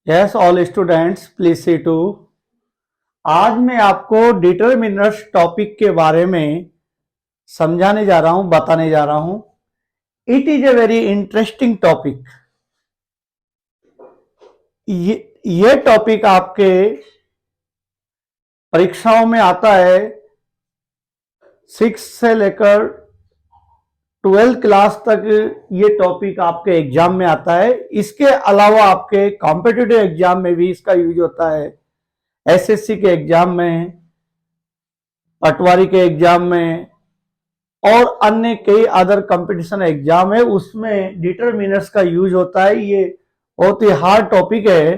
Yes all students please see too. आज मैं आपको डिटरमिनर्स टॉपिक के बारे में समझाने जा रहा हूं, बताने जा रहा हूं। It is a very interesting topic. ये टॉपिक आपके परीक्षाओं में आता है। 6 से लेकर 12th क्लास तक ये टॉपिक आपके एग्जाम में आता है। इसके अलावा आपके कॉम्पिटिटिव एग्जाम में भी इसका यूज होता है। एसएससी के एग्जाम में, पटवारी के एग्जाम में और अन्य कई अदर कंपटीशन एग्जाम है, उसमें डिटरमिनर्स का यूज होता है। ये बहुत ही हार्ड टॉपिक है,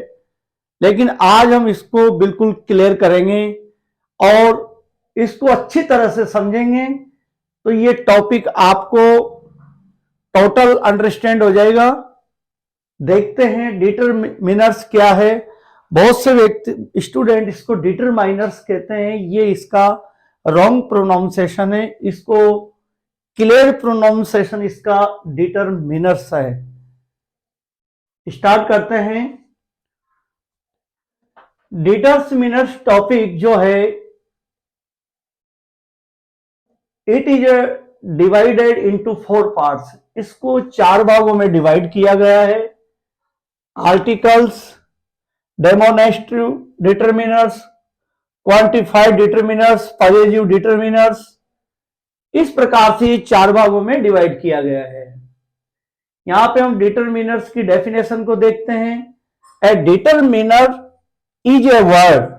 लेकिन आज हम इसको बिल्कुल क्लियर करेंगे और इसको अच्छी तरह से समझेंगे तो ये टॉपिक आपको टोटल अंडरस्टैंड हो जाएगा। देखते हैं डिटरमिनर्स क्या है। बहुत से व्यक्ति स्टूडेंट इसको डिटरमाइनर्स कहते हैं, ये इसका रॉन्ग प्रोनाउंसिएशन है। इसको क्लियर प्रोनाउंसिएशन इसका डिटरमिनर्स है। स्टार्ट करते हैं। डिटरमिनर्स टॉपिक जो है, it is divided into 4 parts. इसको 4 भागों में डिवाइड किया गया है। Articles, demonstrative determiners, quantified determiners, positive determiners. इस प्रकार से 4 भागों में डिवाइड किया गया है। यहां पे हम डिटरमिनर्स की डेफिनेशन को देखते हैं। A determiner is a word,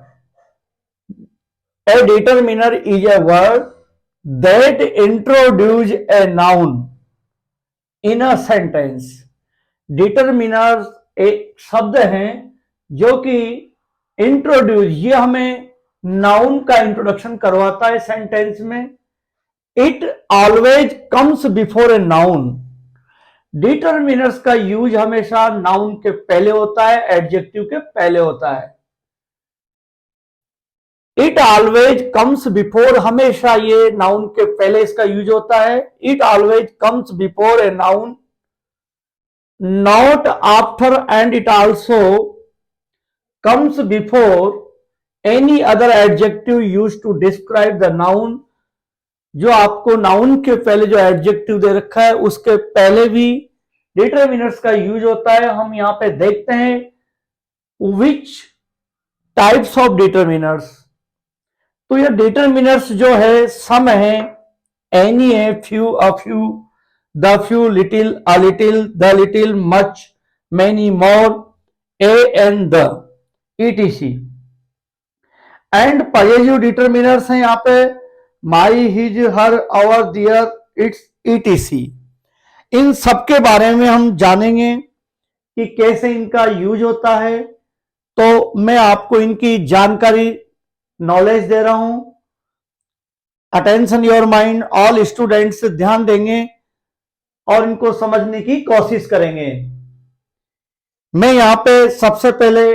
a determiner is a word that introduce a noun in a sentence. Determiner एक शब्द है जो कि इंट्रोड्यूस, ये हमें नाउन का इंट्रोडक्शन करवाता है सेंटेंस में। It always comes before a noun. Determiners का यूज हमेशा नाउन के पहले होता है, एडजेक्टिव के पहले होता है। इट ऑलवेज कम्स बिफोर, हमेशा ये नाउन के पहले इसका यूज होता है। It always comes before a noun, not after, and it also comes before any other adjective use to describe the noun. जो आपको नाउन के पहले जो एडजेक्टिव दे रखा है उसके पहले भी डिटरमिनर्स का यूज होता है। हम यहां पे देखते हैं विच टाइप्स ऑफ डिटरमिनर्स। तो ये डिटरमिनर्स जो है, सम है, एनी है, few, a few, the few, little, a little, the little, much, many, more, a and the, ETC. And positive determiners हैं यहां पे my, his, her, our, their, its, ETC. इन सब के बारे में हम जानेंगे कि कैसे इनका यूज होता है। तो मैं आपको इनकी जानकारी, नॉलेज दे रहा हूं। Attention your mind, all students ध्यान देंगे और इनको समझने की कोशिश करेंगे। मैं यहां पे सबसे पहले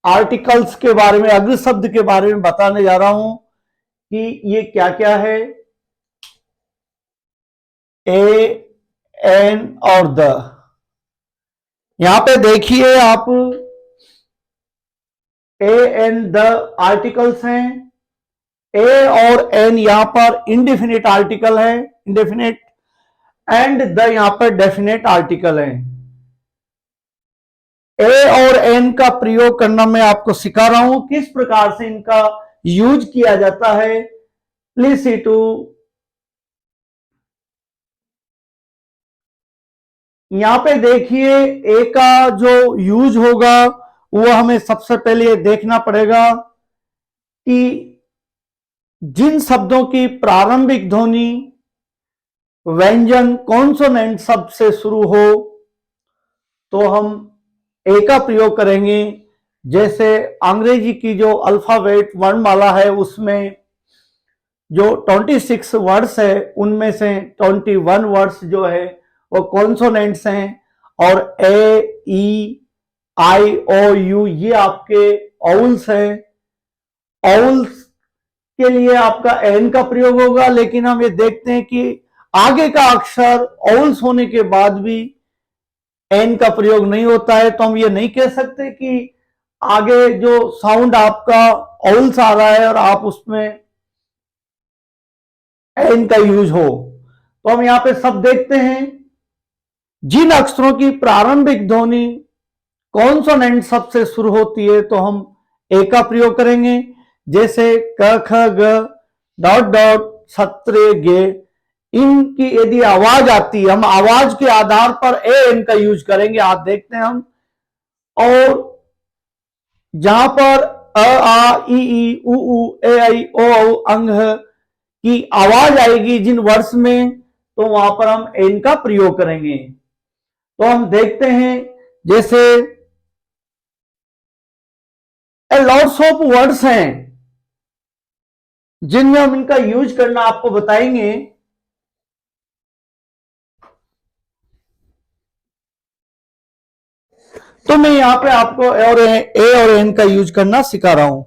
आर्टिकल्स के बारे में, अग्र शब्द के बारे में बताने जा रहा हूं कि ये क्या क्या है। ए, एन और द। यहां पे देखिए आप, ए एन द आर्टिकल्स हैं। ए और एन यहां पर इंडेफिनिट आर्टिकल है, इंडेफिनिट, एंड द यहां पर डेफिनेट आर्टिकल है। ए और एन का प्रयोग करना मैं आपको सिखा रहा हूं, किस प्रकार से इनका यूज किया जाता है। Please see too. यहां पे देखिए ए का जो यूज होगा वो हमें सबसे पहले देखना पड़ेगा कि जिन शब्दों की प्रारंभिक ध्वनि व्यंजन कॉन्सोनेंट शब्द से शुरू हो तो हम ए का प्रयोग करेंगे। जैसे अंग्रेजी की जो अल्फाबेट वर्णमाला है उसमें जो 26 वर्ड्स है उनमें से 21 वर्ड्स जो है वो कॉन्सोनेंट्स हैं, और ए, ई, आई, ओ, यू ये आपके ऑवल्स हैं। ऑवल्स के लिए आपका एन का प्रयोग होगा, लेकिन हम ये देखते हैं कि आगे का अक्षर ऑवल्स होने के बाद भी एन का प्रयोग नहीं होता है, तो हम ये नहीं कह सकते कि आगे जो साउंड आपका औल्स आ रहा है और आप उसमें एन का यूज हो। तो हम यहां पे सब देखते हैं, जिन अक्षरों की प्रारंभिक ध्वनि कॉन्सोनेंट शब्द से शुरू होती है तो हम ए का प्रयोग करेंगे, जैसे क ख ग डॉट डॉट सत्रे गे। इनकी यदि आवाज आती है, हम आवाज के आधार पर ए एन का यूज करेंगे। आप देखते हैं हम, और जहां पर अ आ ई उ ए आई ओ औ अंग की आवाज आएगी जिन वर्ड्स में, तो वहां पर हम एन का प्रयोग करेंगे। तो हम देखते हैं, जैसे लॉट्स ऑफ वर्ड्स हैं जिनमें हम इनका यूज करना आपको बताएंगे। तो मैं यहां पे आपको ए और एन का यूज करना सिखा रहा हूं।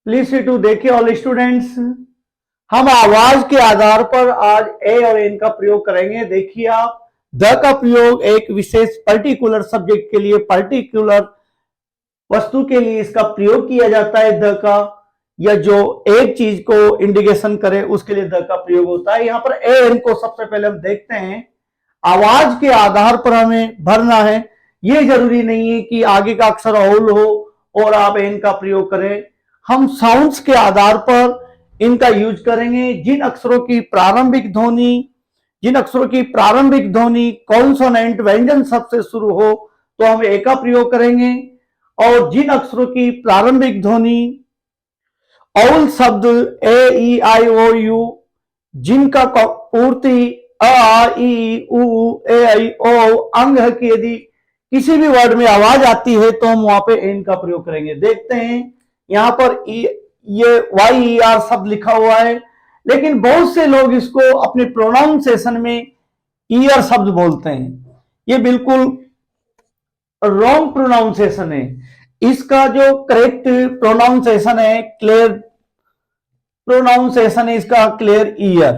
प्लीज सी टू देखिए ऑल स्टूडेंट्स, हम आवाज के आधार पर आज ए और एन का प्रयोग करेंगे। देखिए आप, द का प्रयोग एक विशेष पर्टिकुलर सब्जेक्ट के लिए, पर्टिकुलर वस्तु के लिए इसका प्रयोग किया जाता है। द का, या जो एक चीज को इंडिकेशन करे उसके लिए द का प्रयोग होता है। यहां पर ए एन को सबसे पहले हम देखते हैं, आवाज के आधार पर हमें भरना है। यह जरूरी नहीं है कि आगे का अक्षर औल हो और आप एन का प्रयोग करें। हम साउंड्स के आधार पर इनका यूज करेंगे। जिन अक्षरों की प्रारंभिक ध्वनि कॉन्सोनेंट व्यंजन शब्द से शुरू हो तो हम ए का प्रयोग करेंगे, और जिन अक्षरों की प्रारंभिक ध्वनि औल शब्द ए ई आई ओ यू जिनका पूर्ति अ आ ई उ ए आई ओ अंग है कि यदि किसी भी वर्ड में आवाज आती है तो हम वहां पे एन का प्रयोग करेंगे। देखते हैं यहां पर ये वाई ई आर शब्द लिखा हुआ है, लेकिन बहुत से लोग इसको अपने प्रोनाउंसिएशन में ईयर शब्द बोलते हैं। ये बिल्कुल रॉन्ग प्रोनाउंसिएशन है। इसका जो करेक्ट प्रोनाउंसिएशन है, क्लियर प्रोनाउंसिएशन है इसका क्लियर ईयर।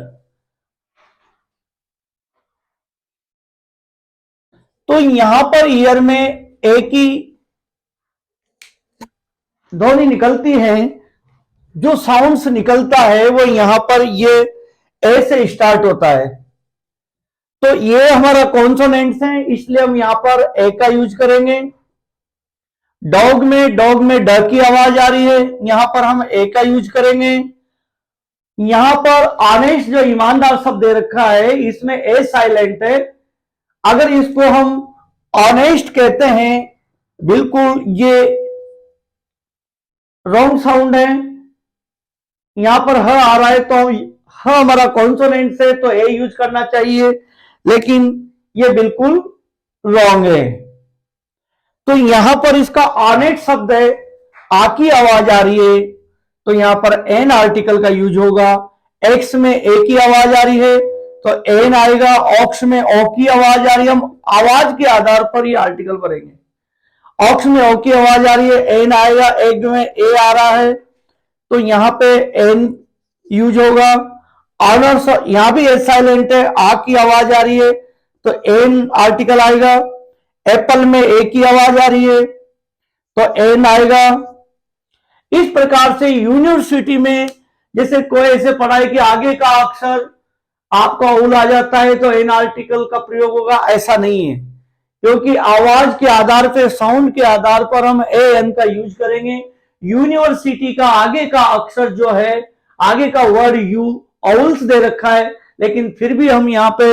तो यहां पर ईयर में एक ही ध्वनि निकलती है, जो साउंड्स निकलता है वो यहां पर ये ए से स्टार्ट होता है। तो ये हमारा कॉन्सोनेंट्स है, इसलिए हम यहां पर ए का यूज करेंगे। डॉग में ड की आवाज आ रही है, यहां पर हम ए का यूज करेंगे। यहां पर ऑनेस्ट जो ईमानदार शब्द दे रखा है, इसमें ए साइलेंट है। अगर इसको हम ऑनेस्ट कहते हैं, बिल्कुल ये रॉन्ग साउंड है। यहां पर ह आ रहा है तो ह हमारा कॉन्सोनेंट से, तो ए यूज करना चाहिए, लेकिन ये बिल्कुल रॉन्ग है। तो यहां पर इसका ऑनेस्ट शब्द है, आ की आवाज आ रही है, तो यहां पर एन आर्टिकल का यूज होगा। एक्स में ए की आवाज आ रही है तो एन आएगा, ऑक्स में ओ की आवाज आ रही है, हम आवाज के आधार पर ये आर्टिकल भरेंगे। ऑक्स में ओ की आवाज आ रही है, एन आएगा, एग में ए आ रहा है तो यहां पे एन यूज होगा। ऑनर्स यहां भी एस साइलेंट है, आ की आवाज आ रही है तो एन आर्टिकल आएगा। एप्पल में ए की आवाज आ रही है तो एन आएगा। इस प्रकार से यूनिवर्सिटी में जैसे कोई ऐसे पढ़ाई कि आगे का अक्षर आपका उल आ जाता है तो एन आर्टिकल का प्रयोग होगा, ऐसा नहीं है, क्योंकि आवाज के आधार पर, साउंड के आधार पर हम ए एन का यूज करेंगे। यूनिवर्सिटी का आगे का अक्षर जो है, आगे का वर्ड यू ऑउल्स दे रखा है, लेकिन फिर भी हम यहाँ पे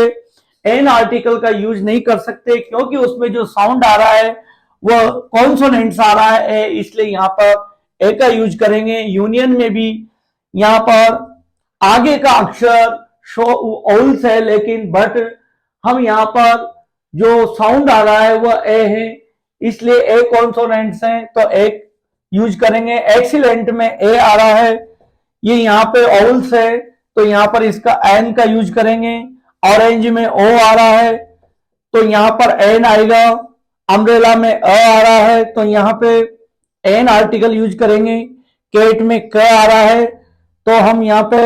एन आर्टिकल का यूज नहीं कर सकते, क्योंकि उसमें जो साउंड आ रहा है वह कॉन्सोनेंट्स आ रहा है, इसलिए यहां पर ए का यूज करेंगे। यूनियन में भी यहां पर आगे का अक्षर शो ऑउल्स है, लेकिन बट हम यहां पर जो साउंड आ रहा है वह ए है, इसलिए ए कॉन्सोनेंट्स हैं तो एक यूज करेंगे। एक्सीलेंट में ए आ रहा है, ये यहां पे ऑउल्स है तो यहां पर इसका एन का यूज करेंगे। ऑरेंज में ओ आ रहा है तो यहां पर एन आएगा। अम्ब्रेला में अ आ रहा है तो यहां पे एन आर्टिकल यूज करेंगे। केट में क आ रहा है तो हम यहां पे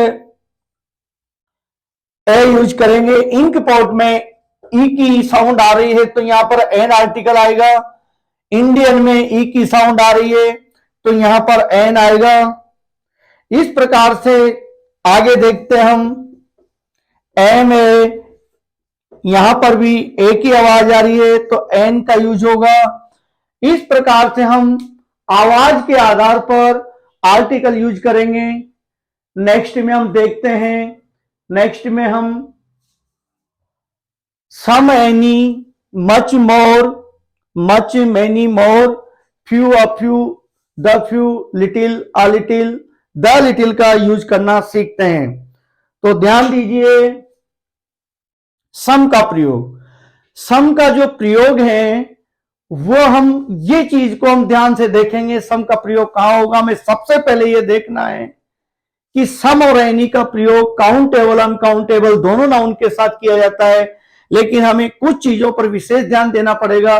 ए यूज करेंगे। इंक पॉट में ई की साउंड आ रही है तो यहां पर एन आर्टिकल आएगा। इंडियन में ई की साउंड आ रही है तो यहां पर एन आएगा। इस प्रकार से आगे देखते हम एम ए, यहां पर भी ए की आवाज आ रही है तो एन का यूज होगा। इस प्रकार से हम आवाज के आधार पर आर्टिकल यूज करेंगे। नेक्स्ट में हम देखते हैं, नेक्स्ट में हम some, any, much more, much, many, more, few, a few, the few, little, a little, the little का यूज करना सीखते हैं। तो ध्यान दीजिए, सम का प्रयोग, सम का जो प्रयोग है वो हम ये चीज को हम ध्यान से देखेंगे, सम का प्रयोग कहां होगा। हमें सबसे पहले ये देखना है कि सम और एनी का प्रयोग काउंटेबल, अनकाउंटेबल दोनों नाउन के साथ किया जाता है, लेकिन हमें कुछ चीजों पर विशेष ध्यान देना पड़ेगा।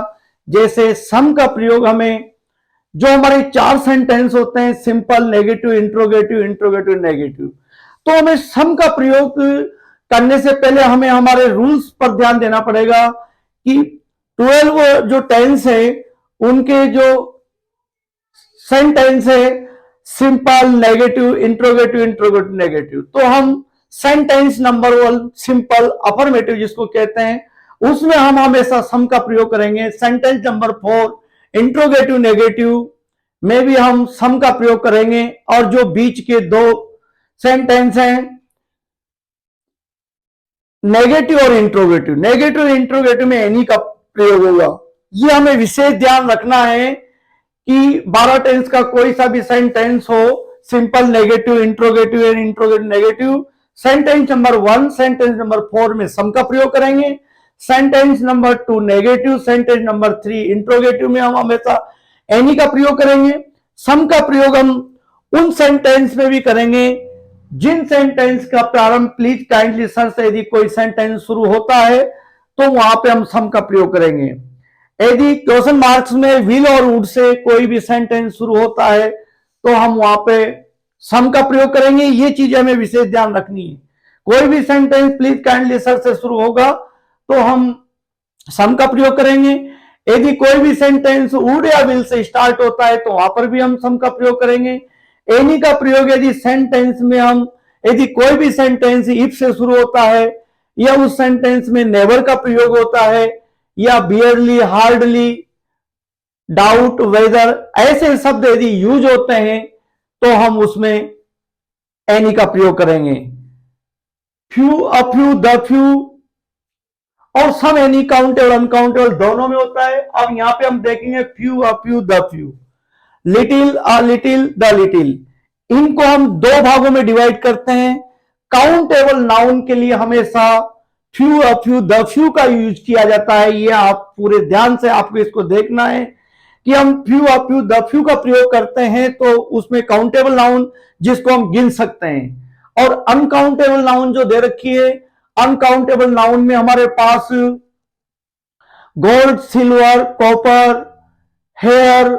जैसे सम का प्रयोग हमें, जो हमारे 4 सेंटेंस होते हैं, simple, negative, interrogative, interrogative, negative, तो हमें सम का प्रयोग करने से पहले हमें हमारे रूल्स पर ध्यान देना पड़ेगा कि 12 जो टेंस है उनके जो सेंटेंस है simple, negative, interrogative, interrogative, negative, तो हम सेंटेंस नंबर 1 सिंपल अफर्मेटिव जिसको कहते हैं, उसमें हम हमेशा सम का प्रयोग करेंगे। सेंटेंस नंबर 4 इंट्रोगेटिव, नेगेटिव में भी हम सम का प्रयोग करेंगे। और जो बीच के 2 सेंटेंस हैं नेगेटिव और इंट्रोगेटिव, नेगेटिव इंट्रोगेटिव में एनी का प्रयोग होगा। ये हमें विशेष ध्यान रखना है कि 12 टेंस का कोई सा भी सेंटेंस हो, simple, negative, interrogative and interrogative, negative, sentence number 1 sentence number 4 में सम का प्रयोग करेंगे। Sentence number 2 negative, sentence number 3 interrogative में हम हमेशा एनी का प्रयोग करेंगे। सम का प्रयोग हम उन सेंटेंस में भी करेंगे जिन सेंटेंस का प्रारंभ, प्लीज काइंडली सर से यदि कोई सेंटेंस शुरू होता है तो वहां पे हम सम का प्रयोग करेंगे। यदि क्वेश्चन मार्क्स में विल और वुड से कोई भी सेंटेंस शुरू होता है तो हम वहां पे सम का प्रयोग करेंगे। ये चीज हमें विशेष ध्यान रखनी है। कोई भी सेंटेंस प्लीज काइंडली सर से शुरू होगा तो हम सम का प्रयोग करेंगे। यदि कोई भी सेंटेंस वुड या विल से स्टार्ट होता है तो वहां पर भी हम सम का प्रयोग करेंगे। एनी का प्रयोग यदि सेंटेंस में हम, यदि कोई भी सेंटेंस इफ से शुरू होता है या उस सेंटेंस में नेवर का प्रयोग होता है या बियरली, हार्डली, डाउट, वेदर, ऐसे शब्द यदि यूज होते हैं तो हम उसमें एनी का प्रयोग करेंगे। Few, a few, the few और सम एनी काउंटेबल अनकाउंटेबल दोनों में होता है। अब यहां पे हम देखेंगे few, a few, the few, little, a little, the little, इनको हम दो भागों में डिवाइड करते हैं। काउंटेबल नाउन के लिए हमेशा few, a few, the few का यूज किया जाता है। ये आप पूरे ध्यान से आपको इसको देखना है कि हम few, a few, the few का प्रयोग करते हैं तो उसमें काउंटेबल नाउन जिसको हम गिन सकते हैं, और अनकाउंटेबल नाउन जो दे रखी है, अनकाउंटेबल नाउन में हमारे पास gold, silver, copper, hair,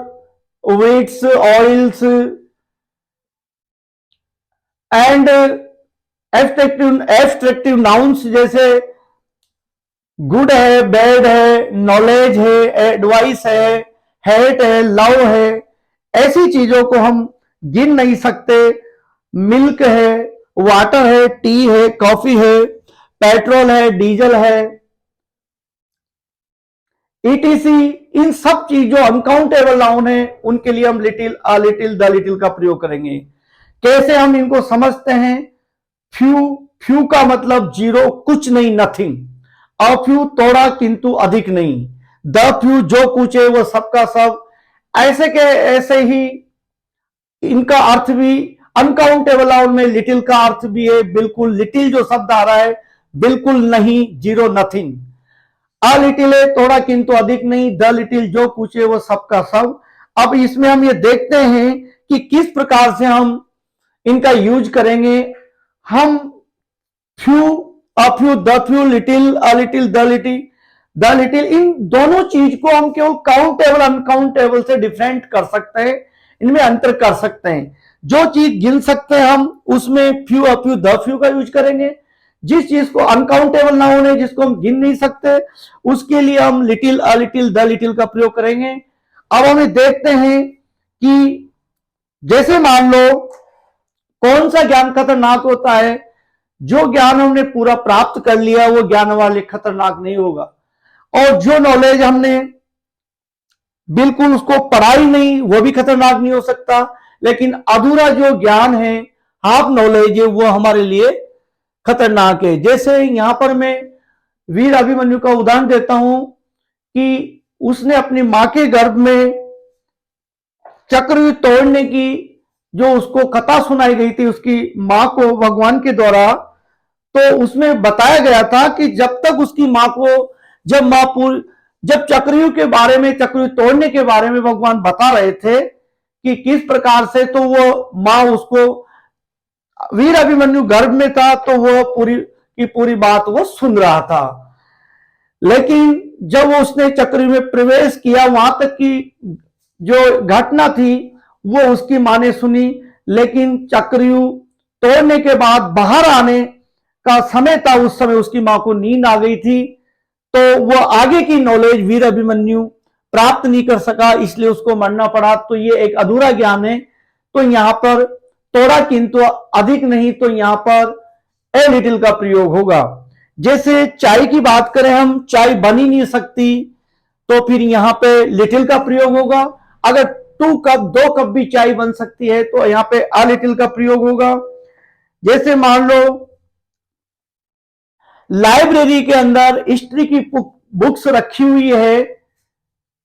weights, oils and abstractive nouns जैसे गुड है, बैड है, नॉलेज है, एडवाइस है, हेट है, लव है, ऐसी चीजों को हम गिन नहीं सकते। मिल्क है, वाटर है, टी है, कॉफी है, पेट्रोल है, डीजल है, ईटीसी, इन सब चीजों अनकाउंटेबल नाउन है उनके लिए हम little, a little, the little का प्रयोग करेंगे। कैसे हम इनको समझते हैं? फ्यू, फ्यू का मतलब जीरो, कुछ नहीं, नथिंग। अ फ्यू थोड़ा किंतु अधिक नहीं। द फ्यू जो कुछ है वो सबका सब। ऐसे के ऐसे ही इनका अर्थ भी अनकाउंटेबल नाउन में लिटिल का अर्थ भी है बिल्कुल, लिटिल जो शब्द आ रहा है बिल्कुल नहीं, जीरो, नथिंग। अ लिटिल है थोड़ा किंतु अधिक नहीं, द लिटिल जो कुछ है वो सबका सब। अब इसमें हम ये देखते हैं कि किस प्रकार से हम इनका यूज करेंगे। हम few, a few, the few, little, a little, the little, इन दोनों चीज को हम केवल काउंटेबल अनकाउंटेबल से डिफरेंट कर सकते हैं, इनमें अंतर कर सकते हैं। जो चीज गिन सकते हैं हम उसमें few, a few, the few का यूज करेंगे। जिस चीज को अनकाउंटेबल नाउन है जिसको हम गिन नहीं सकते उसके लिए हम little, a little, the little का प्रयोग करेंगे। अब हमें देखते हैं कि जैसे मान लो कौन सा ज्ञान खतरनाक होता है? जो ज्ञान हमने पूरा प्राप्त कर लिया वो ज्ञान वाले खतरनाक नहीं होगा, और जो नॉलेज हमने बिल्कुल उसको पढ़ा ही नहीं वो भी खतरनाक नहीं हो सकता। लेकिन अधूरा जो ज्ञान है, हाफ नॉलेज है, वो हमारे लिए खतरनाक है। जैसे यहां पर मैं वीर अभिमन्यु का उदाहरण देता हूं कि उसने अपनी मां के गर्भ में चक्रव्यूह तोड़ने की जो उसको कथा सुनाई गई थी उसकी मां को भगवान के द्वारा, तो उसमें बताया गया था कि जब तक उसकी मां को, जब चक्रव्यूह के बारे में, चक्रव्यूह तोड़ने के बारे में भगवान बता रहे थे कि किस प्रकार से, तो वो मां उसको, वीर अभिमन्यु गर्भ में था तो वो पूरी की पूरी बात वो सुन रहा था। लेकिन जब उसने चक्रव्यूह में प्रवेश किया वहां तक की जो घटना थी वो उसकी मां ने सुनी, लेकिन चक्रव्यूह तोड़ने के बाद बाहर आने का समय था, उस समय उसकी मां को नींद आ गई थी, तो वो आगे की नॉलेज वीर अभिमन्यु प्राप्त नहीं कर सका, इसलिए उसको मरना पड़ा। तो ये एक अधूरा ज्ञान है। तो यहां पर थोड़ा किंतु अधिक नहीं, तो यहां पर ए लिटिल का प्रयोग होगा। जैसे चाय की बात करें हम, चाय बन ही नहीं सकती तो फिर यहां पे लिटिल का प्रयोग होगा। अगर 2 कप, 2 कप भी चाय बन सकती है तो यहां पे अ लिटिल का प्रयोग होगा। जैसे मान लो लाइब्रेरी के अंदर हिस्ट्री की बुक्स रखी हुई है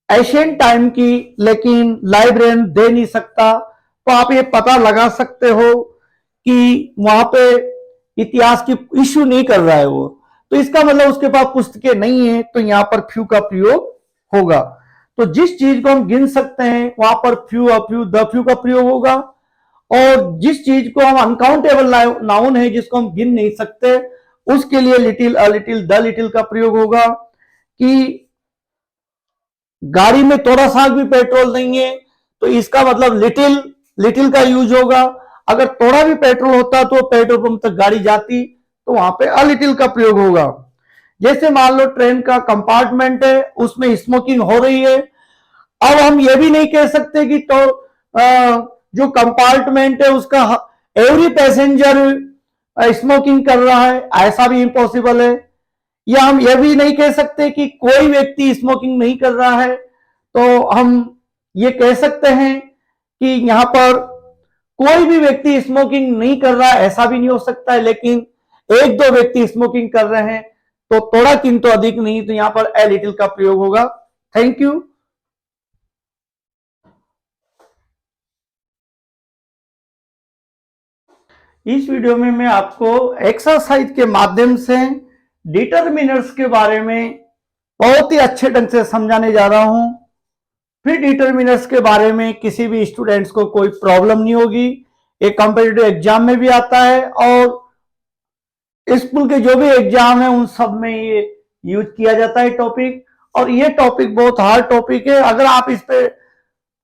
एशियंट टाइम की, लेकिन लाइब्रेरियन दे नहीं सकता, तो आप ये पता लगा सकते हो कि वहां पे इतिहास की इश्यू नहीं कर रहा है वो, तो इसका मतलब उसके पास पुस्तकें नहीं है, तो यहां पर फ्यू का प्रयोग होगा। तो जिस चीज को हम गिन सकते हैं वहां पर few, a few, the few का प्रयोग होगा, और जिस चीज को हम अनकाउंटेबल नाउन है जिसको हम गिन नहीं सकते उसके लिए little, a little, the little का प्रयोग होगा। कि गाड़ी में थोड़ा सा भी पेट्रोल नहीं है तो इसका मतलब लिटिल, लिटिल का यूज होगा। अगर थोड़ा भी पेट्रोल होता तो पेट्रोल पंप तक गाड़ी जाती, तो वहां पे अ लिटिल का प्रयोग होगा। जैसे मान लो ट्रेन का कंपार्टमेंट है उसमें स्मोकिंग हो रही है, अब हम ये भी नहीं कह सकते कि तो जो कंपार्टमेंट है उसका एवरी पैसेंजर स्मोकिंग कर रहा है, ऐसा भी इम्पॉसिबल है। या हम यह भी नहीं कह सकते कि कोई व्यक्ति स्मोकिंग नहीं कर रहा है, तो हम ये कह सकते हैं कि यहां पर कोई भी व्यक्ति स्मोकिंग नहीं कर रहा ऐसा भी नहीं हो सकता है, लेकिन एक दो व्यक्ति स्मोकिंग कर रहे हैं तो थोड़ा किंतु अधिक नहीं, तो यहां पर ए लिटिल का प्रयोग होगा। Thank you. इस वीडियो में मैं आपको एक्सरसाइज के माध्यम से डिटरमिनर्स के बारे में बहुत ही अच्छे ढंग से समझाने जा रहा हूं। फिर डिटरमिनर्स के बारे में किसी भी स्टूडेंट्स को कोई प्रॉब्लम नहीं होगी। एक कॉम्पिटिटिव एग्जाम में भी आता है और स्कूल के जो भी एग्जाम है उन सब में ये यूज किया जाता है टॉपिक। और ये टॉपिक बहुत हार्ड टॉपिक है, अगर आप इस पे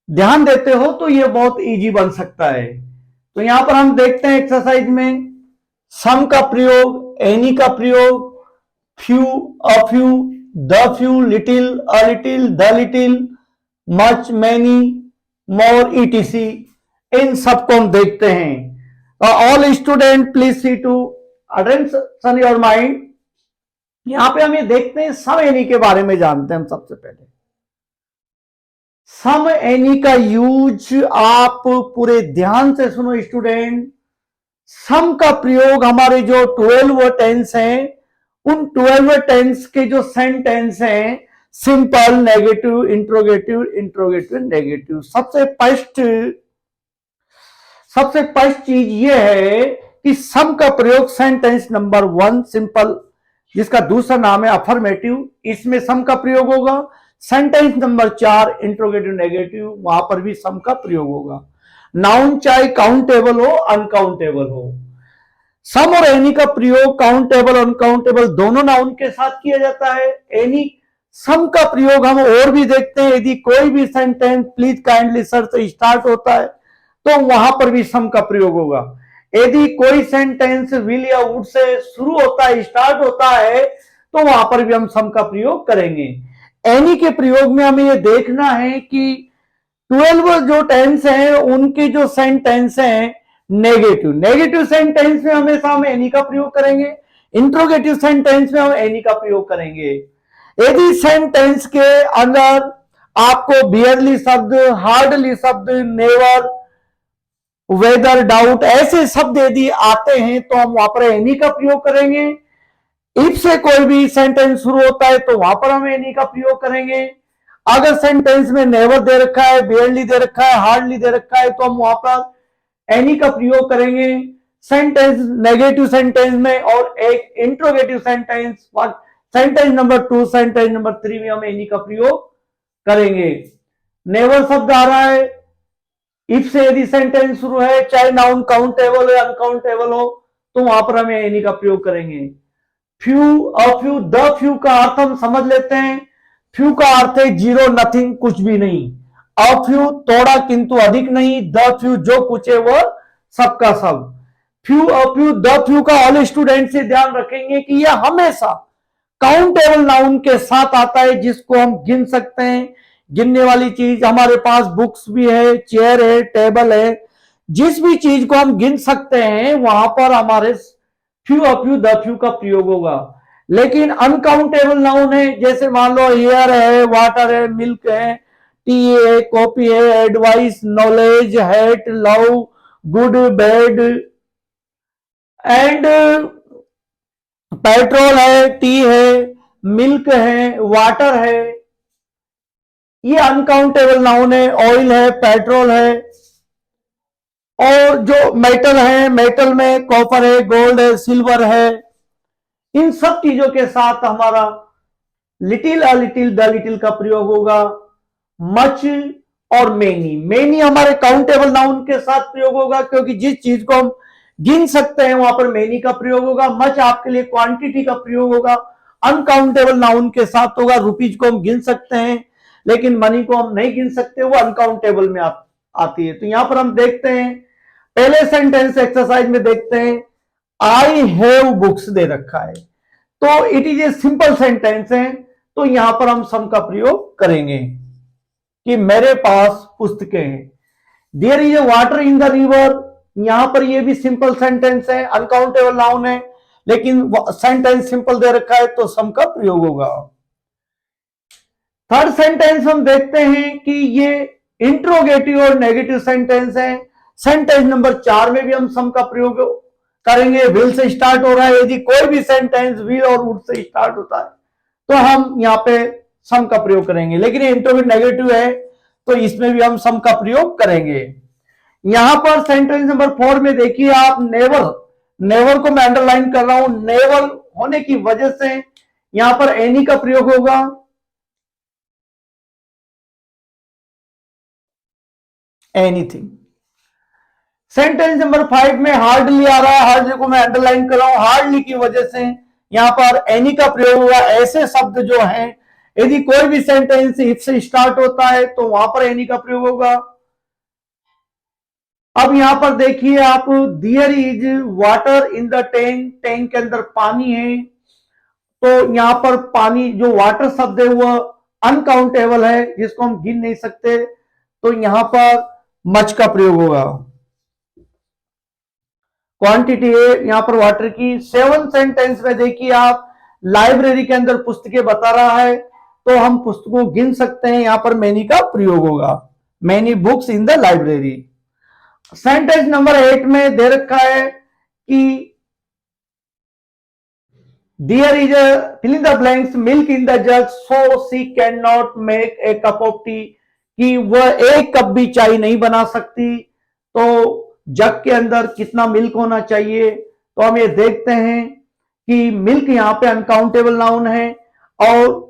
ध्यान देते हो तो ये बहुत इजी बन सकता है। तो यहां पर हम देखते हैं एक्सरसाइज में सम का प्रयोग, एनी का प्रयोग, few, a few, the few, little, a little, the little, much, many, more, ETC, इन सबको हम देखते हैं। All student please see to attention your mind. यहां पे हम ये देखते हैं सम एनी के बारे में जानते हैं हम सबसे पहले। सम एनी का यूज आप पूरे ध्यान से सुनो स्टूडेंट। सम का प्रयोग हमारे जो 12 टेंस हैं उन 12 टेंस के जो सेंटेंस हैं, simple, negative, interrogative, interrogative, negative. सबसे फर्स्ट चीज ये है कि सम का प्रयोग सेंटेंस नंबर 1 सिंपल, जिसका दूसरा नाम है अफर्मेटिव, इसमें सम का प्रयोग होगा। सेंटेंस नंबर 4 इंट्रोगेटिव नेगेटिव, वहां पर भी सम का प्रयोग होगा। नाउन चाहे काउंटेबल हो अनकाउंटेबल हो। सम और एनी का प्रयोग काउंटेबल अनकाउंटेबल दोनों नाउन के साथ किया जाता है। एनी सम का प्रयोग हम और भी देखते हैं, यदि कोई भी सेंटेंस प्लीज काइंडली सर से स्टार्ट होता है तो वहां पर भी सम का प्रयोग होगा। यदि कोई सेंटेंस विल या वुड से शुरू होता है, स्टार्ट होता है, तो वहां पर भी हम सम का प्रयोग करेंगे। एनी के प्रयोग में हमें यह देखना है कि 12 जो टेंस हैं उनके जो सेंटेंस हैं नेगेटिव सेंटेंस में हमेशा हम एनी का प्रयोग करेंगे, इंट्रोगेटिव सेंटेंस में हम एनी का प्रयोग करेंगे। यदि सेंटेंस के अंदर आपको बियरली शब्द, हार्डली शब्द, नेवर, वेदर, डाउट ऐसे शब्द यदि आते हैं तो हम वहां पर एनी का प्रयोग करेंगे। इफ से कोई भी सेंटेंस शुरू होता है तो वहां पर हम एनी का प्रयोग करेंगे। अगर सेंटेंस में नेवर दे रखा है, बियरली दे रखा है, हार्डली दे रखा है तो हम वहां पर एनी का प्रयोग करेंगे। सेंटेंस नेगेटिव सेंटेंस में और एक interrogative sentence number 2, sentence number 3 में हम एनी का प्रयोग करेंगे। नेवर शब्द आ रहा है, इफ से यदि सेंटेंस शुरू है, चाहे नाउन काउंटेबल हो अनकाउंटेबल हो, तो वहां पर हमें एनी का प्रयोग करेंगे। Few, a few, the few का अर्थ हम समझ लेते हैं। फ्यू का अर्थ है जीरो, नथिंग, कुछ भी नहीं। अ फ्यू थोड़ा किंतु अधिक नहीं। द फ्यू जो कुछ है वह सबका सब। Few, a few, the few का ऑल स्टूडेंट से ध्यान रखेंगे कि यह हमेशा काउंटेबल नाउन के साथ आता है, जिसको हम गिन सकते हैं। गिनने वाली चीज हमारे पास बुक्स भी है, चेयर है, टेबल है, जिस भी चीज को हम गिन सकते हैं वहां पर हमारे few, a few, the few का प्रयोग होगा। लेकिन अनकाउंटेबल नाउन है, जैसे मान लो हेयर है, वाटर है, मिल्क है, टी है, कॉफी है, advice, knowledge, hate, love, good, bad and petrol है, टी है, मिल्क है, वाटर है, ये अनकाउंटेबल नाउन है। ऑयल है, पेट्रोल है, और जो मेटल है, मेटल में कॉपर है, गोल्ड है, सिल्वर है, इन सब चीजों के साथ हमारा little, a little, the little का प्रयोग होगा। मच और मेनी हमारे काउंटेबल नाउन के साथ प्रयोग होगा, क्योंकि जिस चीज को हम गिन सकते हैं वहां पर मेनी का प्रयोग होगा। मच आपके लिए क्वांटिटी का प्रयोग होगा, अनकाउंटेबल नाउन के साथ होगा। रुपीज को हम गिन सकते हैं लेकिन मनी को हम नहीं गिन सकते, वो अनकाउंटेबल में आती है। तो यहां पर हम देखते हैं, पहले सेंटेंस एक्सरसाइज में देखते हैं, आई हैव बुक्स दे रखा है, तो it is a simple sentence है, तो यहां पर हम सम का प्रयोग करेंगे कि मेरे पास पुस्तकें हैं। There is a water in the river, यहां पर ये भी सिंपल सेंटेंस है, अनकाउंटेबल नाउन है, लेकिन सेंटेंस सिंपल दे रखा है तो सम का प्रयोग होगा। थर्ड सेंटेंस हम देखते हैं कि ये इंट्रोगेटिव और नेगेटिव सेंटेंस है। सेंटेंस नंबर 4 में भी हम सम का प्रयोग करेंगे। विल से स्टार्ट हो रहा है, यदि कोई भी सेंटेंस विल और वुड से स्टार्ट होता है तो हम यहां पे सम का प्रयोग करेंगे, लेकिन इंटरव्यू नेगेटिव है तो इसमें भी हम सम का प्रयोग करेंगे। यहां पर सेंटेंस नंबर 4 में देखिए आप, नेवर, नेवर को मैं अंडरलाइन कर रहा हूं, नेवर होने की वजह से यहां पर एनी का प्रयोग होगा। एनीथिंग। सेंटेंस नंबर 5 में हार्डली आ रहा है, हार्डली को मैं अंडरलाइन कर रहा हूं, हार्डली की वजह से यहां पर एनी का प्रयोग होगा। ऐसे शब्द जो हैं, यदि कोई भी सेंटेंस इफ से स्टार्ट होता है तो वहां पर एनी का प्रयोग होगा। अब यहां पर देखिए आप, there is water in the tank, tank के अंदर पानी है, तो यहां पर पानी जो वाटर शब्द है वह अनकाउंटेबल है, जिसको हम गिन नहीं सकते, तो यहां पर मच का प्रयोग होगा। क्वांटिटी है यहां पर वाटर की। 7 सेंटेंस में देखिए आप, लाइब्रेरी के अंदर पुस्तकें बता रहा है तो हम पुस्तकों गिन सकते हैं, यहां पर मैनी का प्रयोग होगा, many books in the library. Sentence number 8 में दे रखा है कि there is a fill in the blanks milk in the jug so she can not make a cup of tea, कि वह एक कप भी चाय नहीं बना सकती, तो जग के अंदर कितना मिल्क होना चाहिए, तो हम ये देखते हैं कि मिल्क यहां पे अनकाउंटेबल नाउन है और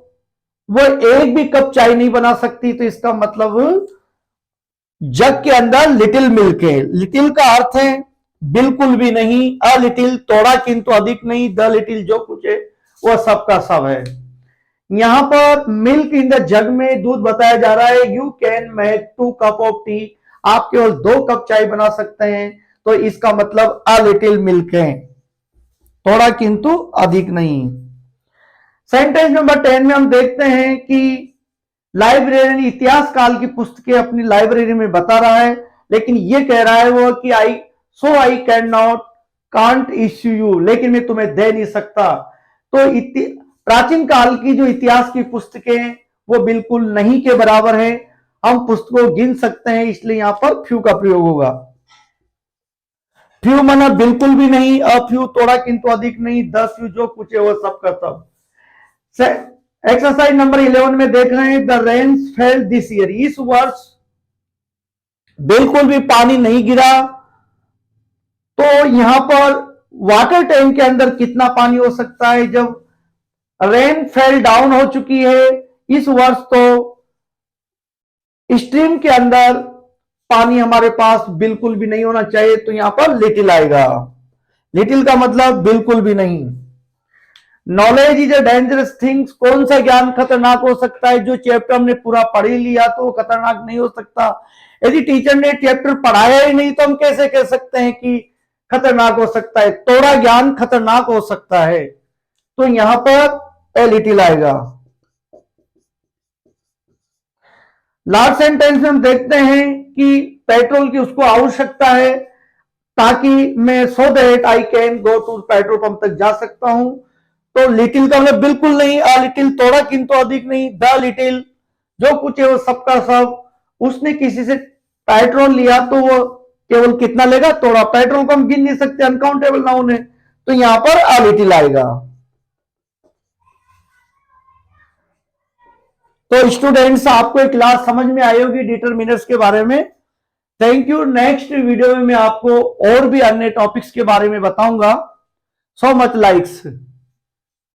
वह एक भी कप चाय नहीं बना सकती, तो इसका मतलब जग के अंदर लिटिल मिल्क है। लिटिल का अर्थ है बिल्कुल भी नहीं, अ लिटिल, थोड़ा किंतु अधिक नहीं, द लिटिल जो कुछ है वह सब का सब है। यहां पर मिल्क इन द जग में दूध बताया जा रहा है, you can make 2 cup of T, आप केवल 2 कप चाय बना सकते हैं, तो इसका मतलब अ लिटिल मिल्क है, थोड़ा किंतु अधिक नहीं। सेंटेंस नंबर 10 में हम देखते हैं कि लाइब्रेरियन इतिहास काल की पुस्तकें अपनी लाइब्रेरी में बता रहा है, लेकिन यह कह रहा है वो कि I can not can't issue you, लेकिन मैं तुम्हें दे नहीं सकता। तो प्राचीन काल की जो इतिहास की पुस्तकें हैं वो बिल्कुल नहीं के बराबर है, हम पुस्तकों गिन सकते हैं, इसलिए यहां पर फ्यू का प्रयोग होगा। फ्यू माना बिल्कुल भी नहीं, अ फ्यू थोड़ा किंतु अधिक नहीं, द फ्यू जो कुछ है वो सब का सब। एक्सरसाइज नंबर 11 में देख रहे हैं, the rains fell this year, इस वर्ष बिल्कुल भी पानी नहीं गिरा, तो यहां पर वाटर टैंक के अंदर कितना पानी हो सकता है, जब रेन फेल डाउन हो चुकी है इस वर्ष, तो स्ट्रीम के अंदर पानी हमारे पास बिल्कुल भी नहीं होना चाहिए, तो यहां पर लिटिल आएगा। लिटिल का मतलब बिल्कुल भी नहीं। Knowledge is a dangerous things, कौन सा ज्ञान खतरनाक हो सकता है, जो चैप्टर हमने पूरा पढ़ ही लिया तो खतरनाक नहीं हो सकता। यदि टीचर ने चैप्टर पढ़ाया ही नहीं तो हम कैसे कह सकते हैं कि खतरनाक हो सकता है, थोड़ा ज्ञान खतरनाक हो सकता है, तो यहां पर ए लिटिल आएगा। लास्ट सेंटेंस में हम देखते हैं कि पेट्रोल की उसको आवश्यकता है, ताकि मैं so that I can go to petrol pump तक जा सकता हूं, तो लिटिल का मतलब बिल्कुल नहीं, अ लिटिल थोड़ा किंतु अधिक नहीं, द लिटिल जो कुछ है वो सबका सब। उसने किसी से पेट्रोल लिया तो वो केवल कितना लेगा, थोड़ा। पेट्रोल को हम गिन नहीं सकते, अनकाउंटेबल नाउन है, तो यहां पर अ लिटिल आएगा। तो स्टूडेंट्स, आपको एक क्लास समझ में आई होगी डिटरमिनर्स के बारे में। Thank you. नेक्स्ट वीडियो में मैं आपको और भी अन्य टॉपिक्स के बारे में बताऊंगा। So much likes.